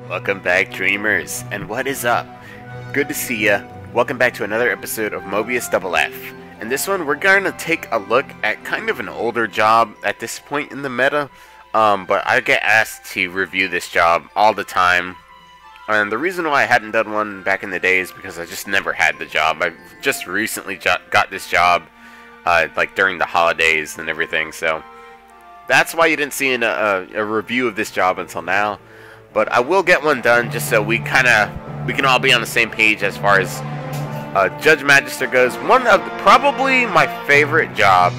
Welcome back, dreamers, and what is up? Good to see ya. Welcome back to another episode of Mobius FF. And this one, we're going to take a look at kind of an older job at this point in the meta. But I get asked to review this job all the time. And the reason why I hadn't done one back in the day is because I just never had the job. I just recently got this job, like during the holidays and everything. So that's why you didn't see a review of this job until now. But I will get one done just so we can all be on the same page as far as Judge Magister goes. One of probably my favorite job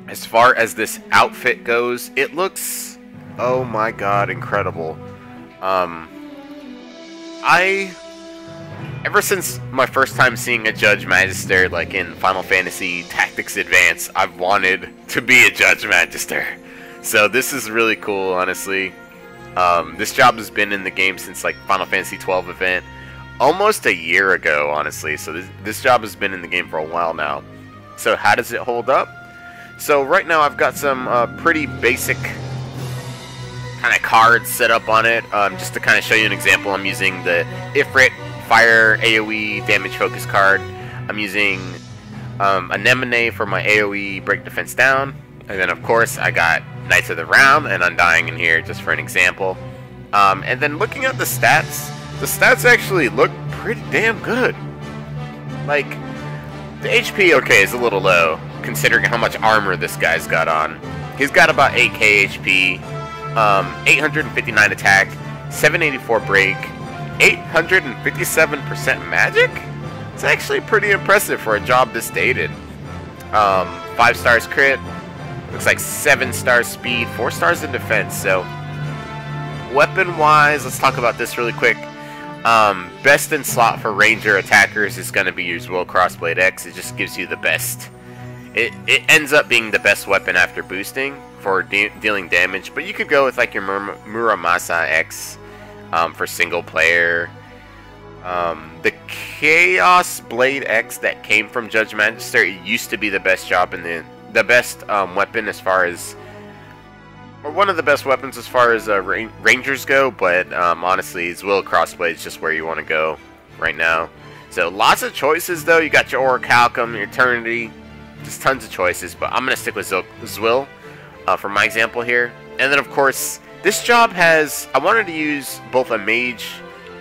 as far as this outfit goes. It looks, oh my god, incredible. Ever since my first time seeing a Judge Magister, like in Final Fantasy Tactics Advance, I've wanted to be a Judge Magister. So this is really cool, honestly. This job has been in the game since like Final Fantasy XII event, almost a year ago, honestly. So this job has been in the game for a while now. So how does it hold up? So right now I've got some pretty basic kind of cards set up on it. Just to kind of show you an example, I'm using the Ifrit Fire AoE Damage Focus card. I'm using Anemone for my AoE Break Defense Down. And then of course I got Knights of the Round and Undying in here just for an example. And then looking at the stats actually look pretty damn good. Like, the HP, okay, is a little low considering how much armor this guy's got on. He's got about 8k HP, 859 attack, 784 break, 857% magic? It's actually pretty impressive for a job this dated. 5 stars crit. Looks like 7 stars speed, 4 stars in defense. So, weapon-wise, let's talk about this really quick. Best in slot for ranger attackers is going to be your Will Crossblade X. It just gives you the best. It ends up being the best weapon after boosting for dealing damage. But you could go with like your Muramasa X for single player. The Chaos Blade X that came from Judge Magister, it used to be the best job in the best weapon as far as, or one of the best weapons as far as rangers go, but honestly, his Will Crossblade is just where you want to go right now. So lots of choices though. You got your Orichalcum, your Eternity, just tons of choices, but I'm going to stick with Zwil for my example here. And then of course, this job has, I wanted to use both a mage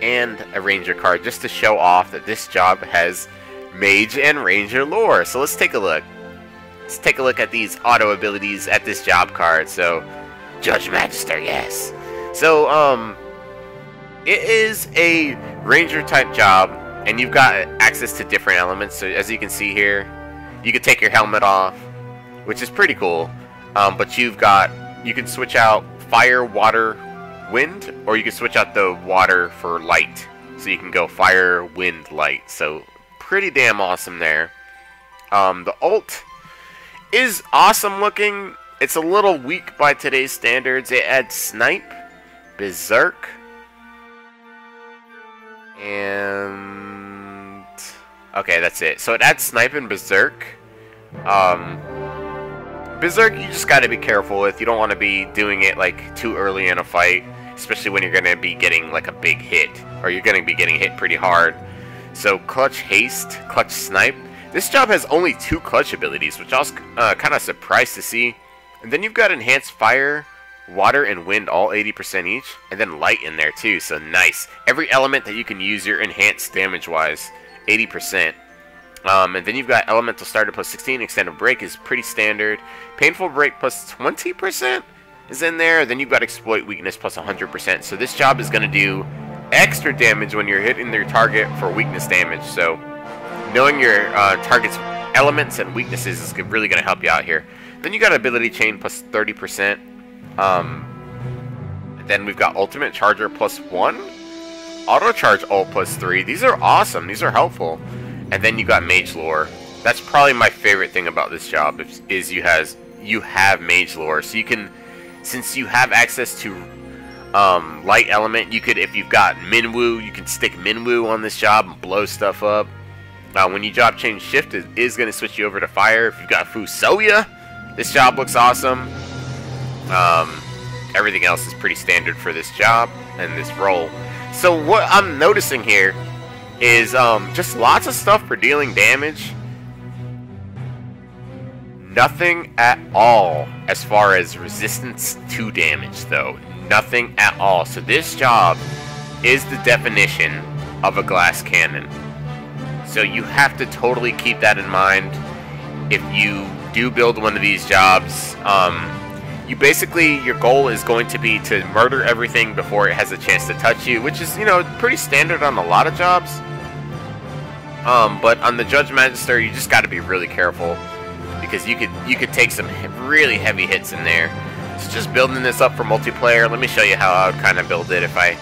and a ranger card just to show off that this job has mage and ranger lore. So let's take a look. Let's take a look at these auto abilities at this job card. So, Judge Magister, yes. So, it is a ranger type job, and you've got access to different elements. So, as you can see here, you can take your helmet off, which is pretty cool. But you can switch out fire, water, wind, or you can switch out the water for light. So you can go fire, wind, light. So, pretty damn awesome there. The ult is awesome looking. It's a little weak by today's standards. It adds Snipe, Berserk, and okay, that's it. So it adds Snipe and Berserk. Berserk you just gotta be careful with. You don't want to be doing it like too early in a fight, especially when you're gonna be getting like a big hit, or you're gonna be getting hit pretty hard. So Clutch Haste, Clutch Snipe. This job has only 2 clutch abilities, which I was kind of surprised to see. And then you've got Enhanced Fire, Water, and Wind, all 80% each. And then Light in there too, so nice. Every element that you can use your enhanced damage-wise, 80%. And then you've got Elemental Starter plus 16, Extended Break is pretty standard. Painful Break plus 20% is in there. Then you've got Exploit Weakness plus 100%. So this job is going to do extra damage when you're hitting their target for weakness damage. So knowing your target's elements and weaknesses is really going to help you out here. Then you got Ability Chain plus 30%. Then we've got Ultimate Charger plus 1. Auto Charge Ult plus 3. These are awesome. These are helpful. And then you got Mage Lore. That's probably my favorite thing about this job is you have Mage Lore. So you can, since you have access to Light Element, you could, if you've got Minwu, you can stick Minwu on this job and blow stuff up. When you job change shift, it is going to switch you over to fire. If you've got Fusoya, this job looks awesome. everything else is pretty standard for this job and this role. So what I'm noticing here is just lots of stuff for dealing damage. Nothing at all as far as resistance to damage, though. Nothing at all. So this job is the definition of a glass cannon. So you have to totally keep that in mind if you do build one of these jobs. You basically, your goal is going to be to murder everything before it has a chance to touch you, which is, you know, pretty standard on a lot of jobs. But on the Judge Magister, you just got to be really careful, because you could take some really heavy hits in there. So just building this up for multiplayer. Let me show you how I would kind of build it if I...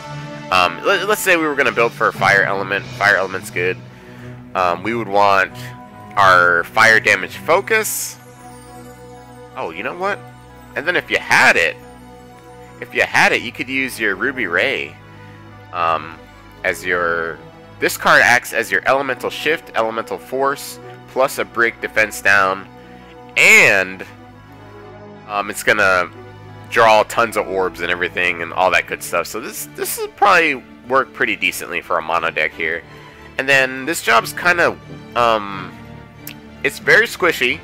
let's say we were going to build for a fire element. Fire element's good. We would want our fire damage focus. Oh, you know what? And then if you had it, you could use your Ruby Ray as your... This card acts as your elemental shift, elemental force, plus a break defense down, and it's gonna draw tons of orbs and everything and all that good stuff. So this will probably work pretty decently for a mono deck here. And then this job's kind of it's very squishy,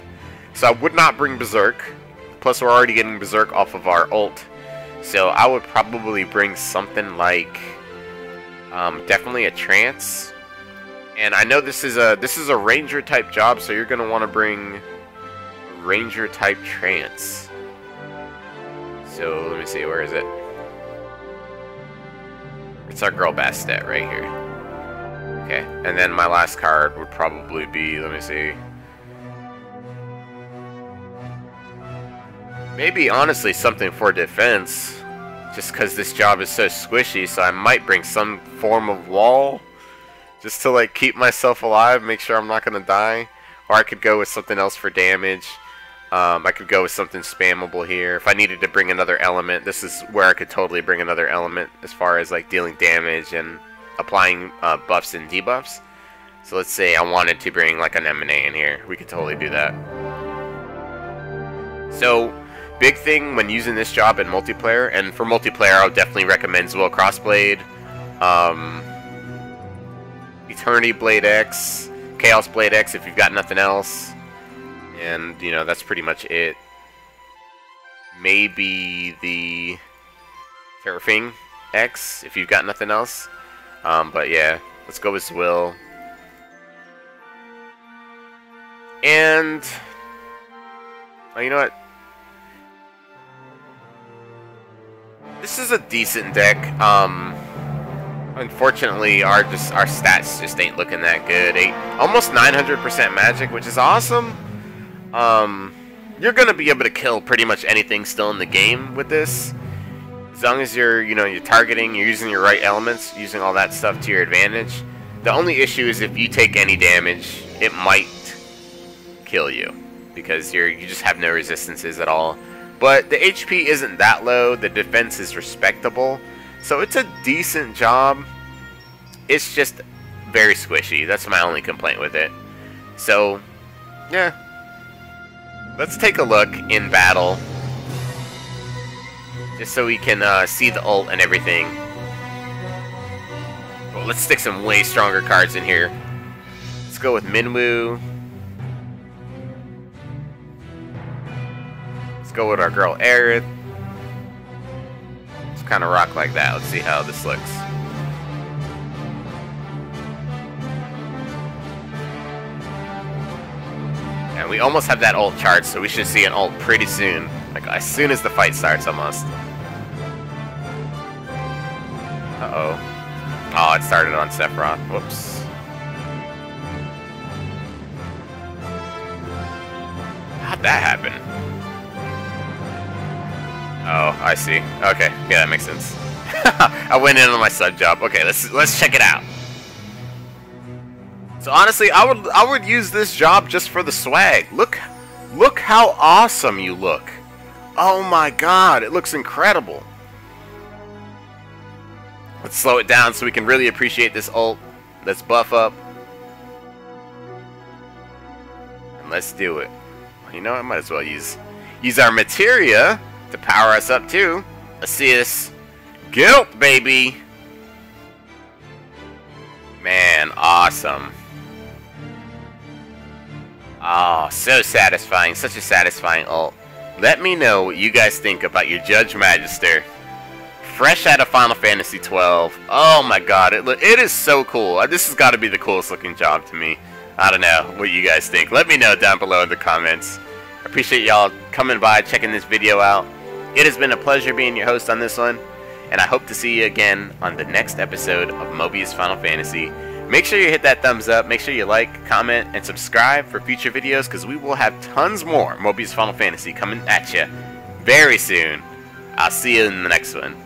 so I would not bring Berserk. Plus we're already getting Berserk off of our ult, so I would probably bring something like definitely a Trance. And I know this is a Ranger type job, so you're gonna want to bring Ranger type Trance. So let me see, where is it? It's our girl Bastet right here. Okay, and then my last card would probably be, let me see, maybe honestly something for defense, just because this job is so squishy. So I might bring some form of wall, just to like keep myself alive, make sure I'm not gonna die. Or I could go with something else for damage. I could go with something spammable here. If I needed to bring another element, this is where I could totally bring another element as far as like dealing damage and applying buffs and debuffs. So let's say I wanted to bring like an M&A in here. We could totally do that. So big thing when using this job in multiplayer, and for multiplayer I would definitely recommend Will Crossblade, Eternity Blade X, Chaos Blade X if you've got nothing else. And, you know, that's pretty much it. Maybe the Terrafing X if you've got nothing else. But yeah, let's go with Zwill. And, oh, you know what? This is a decent deck. Unfortunately, our stats just ain't looking that good. Almost 900% magic, which is awesome. You're gonna be able to kill pretty much anything still in the game with this, as long as you're targeting, you're using your right elements, using all that stuff to your advantage. The only issue is if you take any damage, it might kill you because you just have no resistances at all. But the HP isn't that low. The defense is respectable, so it's a decent job. It's just very squishy. That's my only complaint with it. So yeah. Let's take a look in battle, just so we can see the ult and everything. Well, let's stick some way stronger cards in here. Let's go with Minwoo. Let's go with our girl Aerith. Let's kind of rock like that. Let's see how this looks. And we almost have that ult charged, so we should see an ult pretty soon. Like, as soon as the fight starts, almost. Uh-oh. Oh, it started on Sephiroth. Whoops. How'd that happen? Oh, I see. Okay, yeah, that makes sense. I went in on my sub job. Okay, let's check it out. So honestly, I would use this job just for the swag. Look how awesome you look. Oh my god, it looks incredible. Let's slow it down so we can really appreciate this ult. Let's buff up. And let's do it. You know, I might as well use our materia to power us up too. assist, guilt, baby. Man, awesome. Oh, so satisfying. Such a satisfying ult. Let me know what you guys think about your Judge Magister. Fresh out of Final Fantasy XII. Oh my god, it is so cool. This has got to be the coolest looking job to me. I don't know what you guys think. Let me know down below in the comments. I appreciate y'all coming by, checking this video out. It has been a pleasure being your host on this one, and I hope to see you again on the next episode of Mobius Final Fantasy. Make sure you hit that thumbs up, make sure you like, comment, and subscribe for future videos, because we will have tons more Mobius Final Fantasy coming at you very soon. I'll see you in the next one.